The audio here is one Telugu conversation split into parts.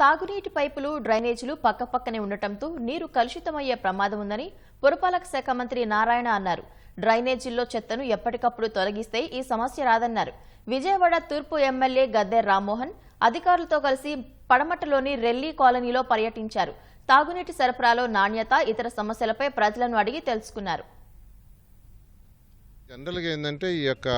తాగునీటి పైపులు డ్రైనేజీలు పక్కపక్కనే ఉండటంతో నీరు కలుషితమయ్యే ప్రమాదం ఉందని పురపాలక శాఖ మంత్రి నారాయణ అన్నారు. డ్రైనేజీల్లో చెత్తను ఎప్పటికప్పుడు తొలగిస్తే ఈ సమస్య రాదన్నారు. విజయవాడ తూర్పు ఎమ్మెల్యే గద్దె రామ్మోహన్ అధికారులతో కలిసి పడమటలోని రెల్లి కాలనీలో పర్యటించారు. తాగునీటి సరఫరాలో నాణ్యత, ఇతర సమస్యలపై ప్రజలను అడిగి తెలుసుకున్నారు. జనరల్ గా ఏంటంటే ఈ యొక్క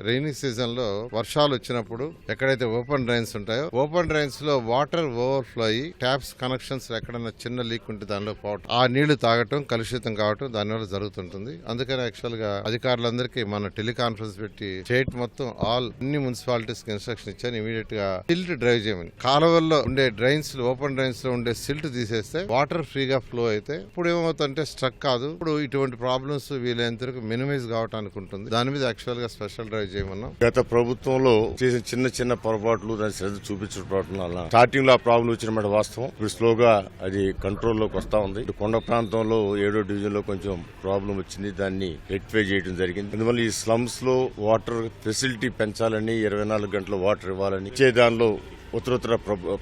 రైనీ సీజన్ లో వర్షాలు వచ్చినప్పుడు ఎక్కడైతే ఓపెన్ డ్రైన్స్ ఉంటాయో ఓపెన్ డ్రైన్స్ లో వాటర్ ఓవర్ఫ్లో అయ్యి ట్యాప్స్ కనెక్షన్స్ ఎక్కడైనా చిన్న లీక్ ఉంటే దానిలో పోవటం, ఆ నీళ్లు తాగటం, కలుషితం కావటం దానివల్ల జరుగుతుంటుంది. అందుకని యాక్చువల్ గా అధికారులందరికీ మన టెలికాన్ఫరెన్స్ పెట్టి స్టేట్ మొత్తం అన్ని మున్సిపాలిటీస్ కి ఇన్స్ట్రక్షన్ ఇచ్చాను. ఇమీడియట్ గా సిల్ట్ డ్రైవ్ చేయమని. కాలువల్లో ఉండే డ్రైన్స్ ఓపెన్ డ్రైన్స్ లో ఉండే సిల్ట్ తీసేస్తే వాటర్ ఫ్రీగా ఫ్లో అయితే ఇప్పుడు ఏమవుతుందంటే స్ట్రక్ కాదు. ఇప్పుడు ఇటువంటి ప్రాబ్లమ్స్ వీలైనంత వరకు మినిమైజ్ కావటానికి ఉంటుంది. దాని మీద యాక్చువల్ గా స్పెషల్ డ్రైవ్ చేయమన్నాం. గత ప్రభుత్వంలో చేసిన చిన్న చిన్న పొరపాట్లు దాని శ్రద్ధ చూపించడం వల్ల స్టార్టింగ్ లో ఆ ప్రాబ్లం వచ్చినమాట వాస్తవం. ఇప్పుడు స్లోగా అది కంట్రోల్లోకి వస్తా ఉంది. కొండ ప్రాంతంలో 7వ డివిజన్ లో కొంచెం ప్రాబ్లం వచ్చింది, దాన్ని రెక్టిఫై చేయడం జరిగింది. అందువల్ల ఈ స్లమ్స్ లో వాటర్ ఫెసిలిటీ పెంచాలని, 24 గంటల వాటర్ ఇవ్వాలని ఇచ్చే దానిలో ఉత్తర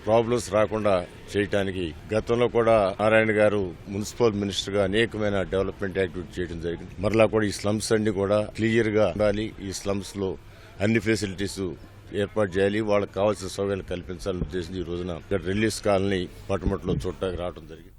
ప్రాబ్లమ్స్ రాకుండా చేయడానికి గతంలో కూడా నారాయణ గారు మున్సిపల్ మినిస్టర్ గా అనేకమైన డెవలప్మెంట్ యాక్టివిటీ చేయడం జరిగింది. మరలా కూడా ఈ స్లమ్స్ అన్ని కూడా క్లియర్ గా ఉండాలి. ఈ స్లమ్స్ లో అన్ని ఫెసిలిటీస్ ఏర్పాటు చేయాలి, వాళ్ళకి కావాల్సిన సౌకర్యాలు కల్పించాలని ఉద్దేశించి ఈ రోజున రిలీజ్ కాలనీ పట్టమట్లో చూడటానికి రావడం జరిగింది.